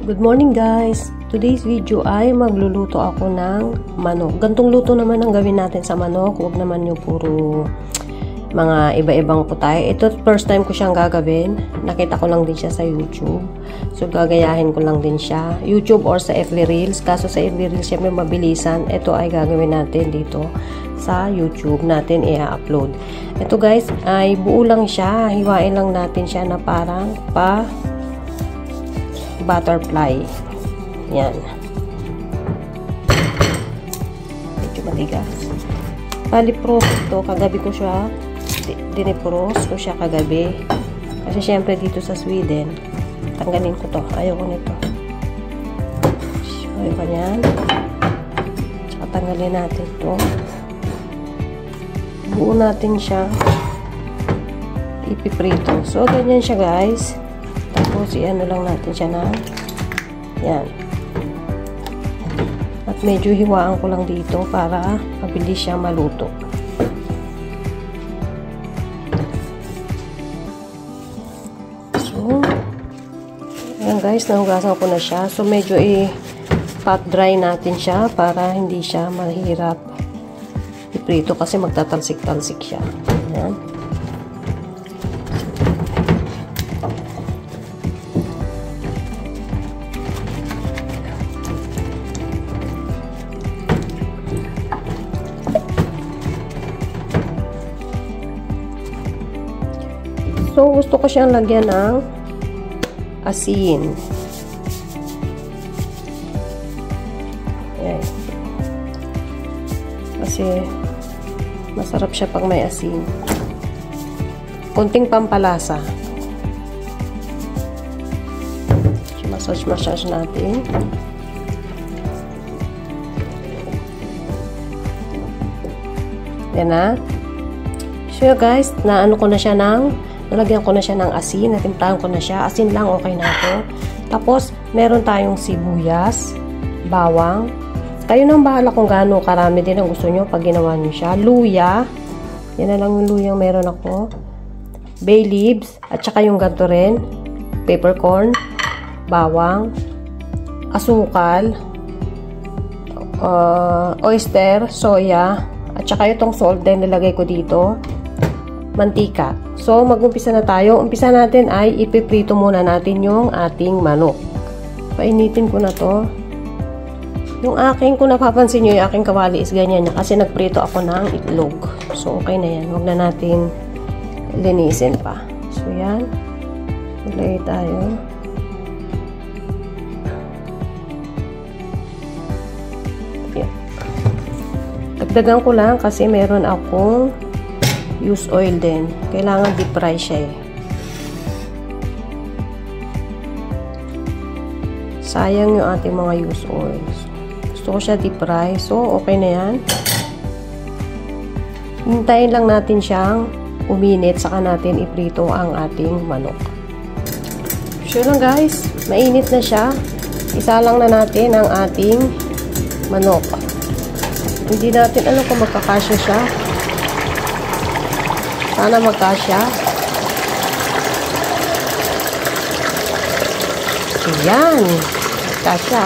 Good morning guys! Today's video ay magluluto ako ng manok. Gantong luto naman ang gawin natin sa manok. Huwag naman yung puro mga iba-ibang putay. Ito first time ko siyang gagawin. Nakita ko lang din siya sa YouTube. So gagayahin ko lang din siya. YouTube or sa FB Reels. Kaso sa FB Reels syempre mabilisan. Ito ay gagawin natin dito sa YouTube natin i-upload. Ito guys ay buo lang siya. Hiwain lang natin siya na parang butterfly. Yan. Medyo matigas. Palipros ito. Kagabi ko siya. Dinipros ko siya kagabi. Kasi syempre dito sa Sweden. Tanggalin ko to. Ayaw ko nito. Ayaw ko yan. Tsaka tanggalin natin to. Buo natin siya. Ipiprito. So, ganyan siya guys. Tapos, i-ano lang natin siya na yan. At medyo hiwaan ko lang dito para mabilis siya maluto. So, ayan guys, nahugasan ko na siya. So, medyo i-pot dry natin siya para hindi siya mahirap iprito kasi magtatalsik-talsik siya. Ayan. So, gusto ko siyang lagyan ng asin. Ayan. Kasi, masarap siya pag may asin. Konting pampalasa. Massage natin. Yan na. So, guys, naano ko na siya nalagyan ko na siya ng asin, natimplahan ko na siya. Asin lang, okay na ito. Tapos, meron tayong sibuyas, bawang. Kayo nang bahala kung gaano karami din ang gusto nyo pag ginawa nyo siya. Luya. Yan na lang yung luyang meron ako. Bay leaves. At saka yung ganito rin. Peppercorn. Bawang. Asukal. Oyster. Soya. At saka itong salt din nilagay ko dito. Mantika. So, mag-umpisa na tayo. Umpisa natin ay ipiprito muna natin yung ating manok. Painitin ko na to. Yung aking, kung napapansin nyo, yung aking kawali is ganyan niya kasi nagprito ako ng itlog. So, okay na yan. Huwag na natin linisin pa. So, yan. Maglagay tayo. Yan. Dagdagan ko lang kasi meron akong use oil din. Kailangan deep fry siya eh. Sayang yung ating mga use oils. Gusto ko siya deep fry. So, okay na yan. Hintayin lang natin siyang uminit. Saka natin iprito ang ating manok. Sure lang guys. Mainit na siya. Isa lang na natin ang ating manok. Hindi natin alam kung magkakasya siya. Sana magkasya. Ayan. Magkasya.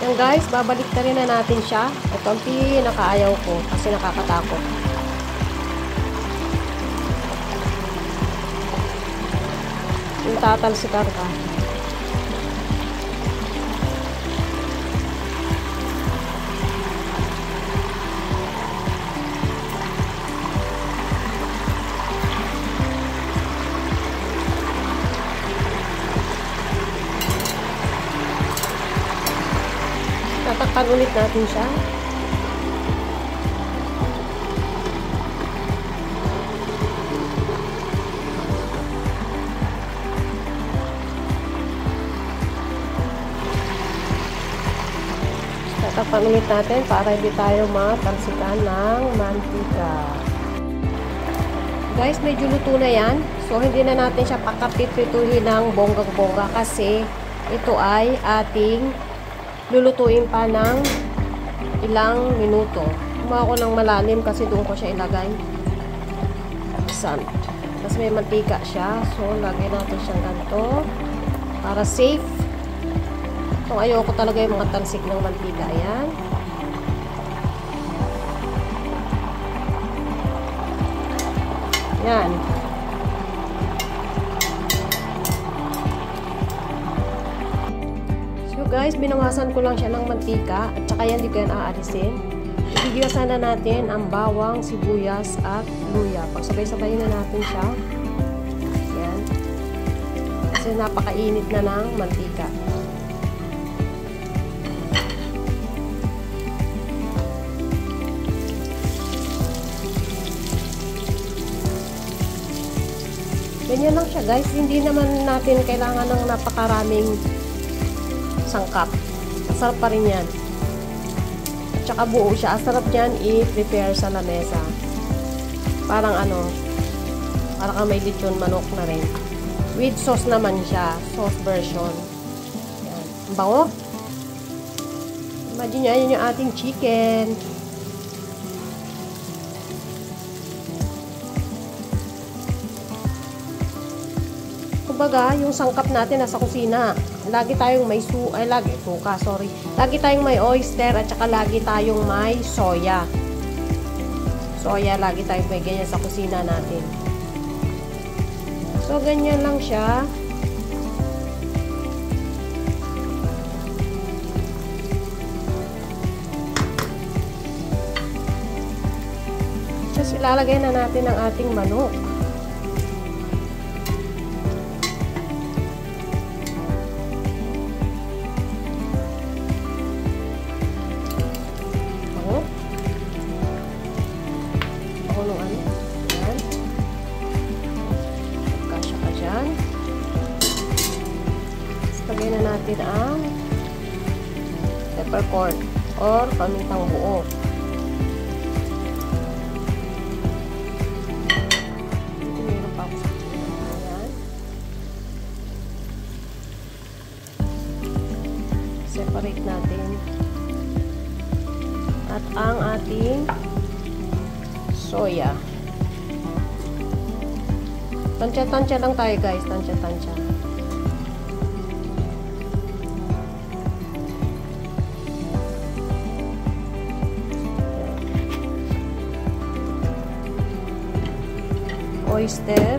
Yan guys, babalik na rin na natin siya. Ito ang pinakaayaw ko kasi nakakatakot. Yung tatalsikan ka. Tatakpan ulit natin siya. Tatakpan ulit natin para hindi tayo matalsikan ng mantika. Guys, medyo luto na yan. So, hindi na natin siya pakapit-prituhin ng bonggang-bongga kasi ito ay ating lulutuin pa ng ilang minuto. Kumuha ko ng malalim kasi doon ko siya ilagay. sand. Tapos may mantika siya. So, lagyan natin siyang ganito. Para safe. So, ayoko talaga yung mga talsik ng mantika. Ayan. Yan. So, guys, binawasan ko lang siya ng mantika. At saka yan, di ko yan aalisin. Ibigasan na natin ang bawang, sibuyas, at luya. Pagsabay-sabayin na natin siya. Yan. Kasi napakainit na ng mantika. Ganyan lang siya, guys. Hindi naman natin kailangan ng napakaraming sangkap. Masarap pa rin yan. Tsaka buo siya. Asarap niyan i-prepare sa lamesa. Parang parang kang may lechon manok na rin. With sauce naman siya. Sauce version. Yan. Ang bango. Imagine nyo, yun yung ating chicken. Kumbaga, yung sangkap natin nasa kusina. Lagi tayong may Lagi tayong may oyster at saka lagi tayong may soya. Soya, lagi tayong may ganyan sa kusina natin. So, ganyan lang siya. Tapos, ilalagay na natin ang ating manok. Lagyan na natin ang peppercorn or pamintang buo. Meron pa ako sa ayan. Separate natin. At ang ating soya. Tansya-tansya lang tayo, guys. Tansya-tansya. Oyster.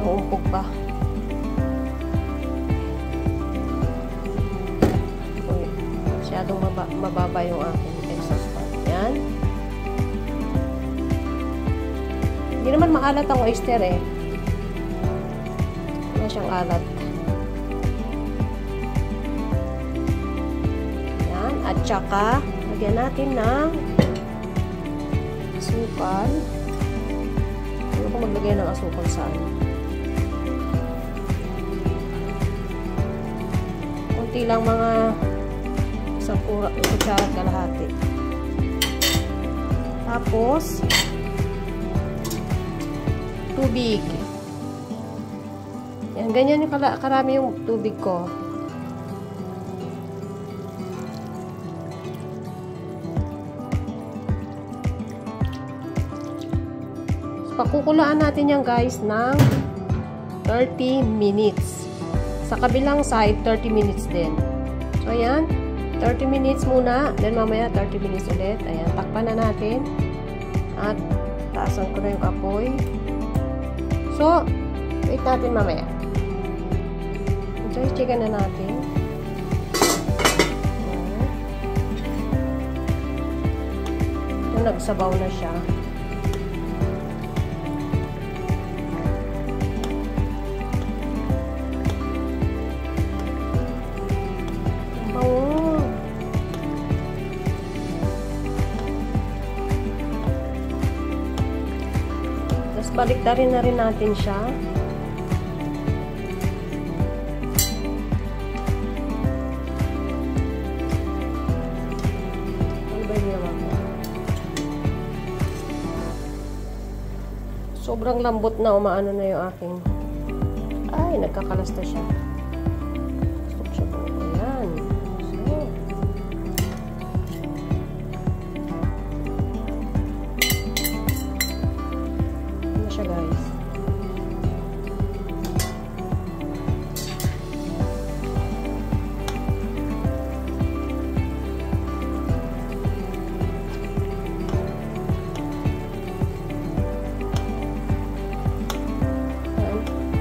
Naumpog pa. Uy, masyadong mababa yung aking exhaust fan. Yan. Hindi naman maalat ang oyster eh. Wala siyang alat. Yan. At saka, lagyan natin ng asukal. Ano kung maglagay ng asukal saan? Kunti lang, mga isang kutsara kalahati. Tapos, tubig. Yan, ganyan yung karami yung tubig ko. Pakukulaan natin yan, guys, ng 30 minutes. Sa kabilang side, 30 minutes din. So, ayan. 30 minutes muna. Then, mamaya, 30 minutes ulit. Ayan. Takpan na natin. At, taasan ko na yung apoy. So, wait natin mamaya. So, i-checkan na natin. So, nagsabaw na siya. Baliktarin na rin natin siya. Ano ba yung ginawa ko? Sobrang lambot na, umaano na yung aking. Ay, nagkakalasta siya. Stop siya po. Ayan. So,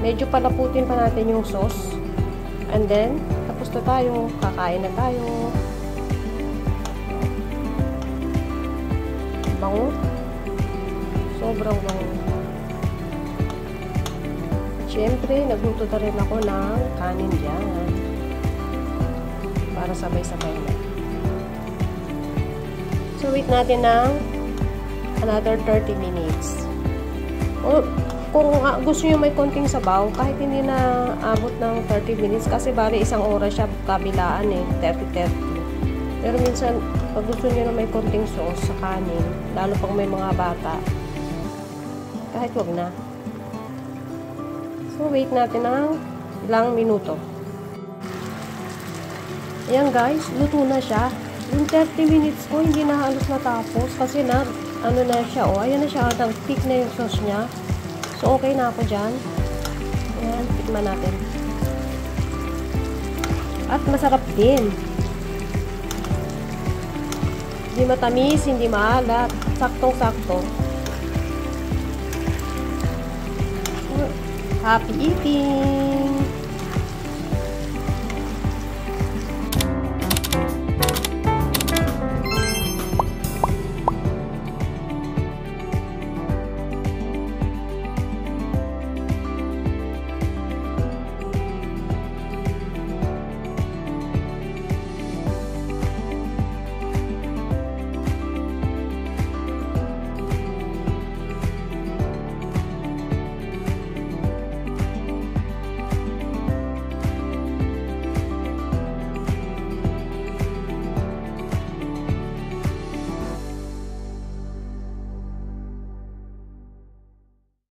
Medyo palaputin pa natin yung sauce. And then, tapos na tayo. Kakain na tayo. Bango. Sobrang bango. Siyempre, nagluto na rin ako ng kanin dyan. Para sabay-sabay na. So, wait natin ng another 30 minutes. O, kung gusto nyo may konting sabaw, kahit hindi na abot ng 30 minutes, kasi bali isang oras siya kabilaan eh, 30-30. Pero minsan, pag gusto nyo na may konting sauce sa kanin, lalo pang may mga bata, kahit wag na. So, wait natin ng ilang minuto. Ayan guys, luto na siya. Yung 30 minutes ko, hindi na halos natapos kasi na, ano na siya, oh, ayan na siya, thick na yung sauce niya. So, okay na ako dyan. Ayan, tikman natin. At masarap din. Hindi matamis, hindi maalat. Saktong-sakto. Happy eating!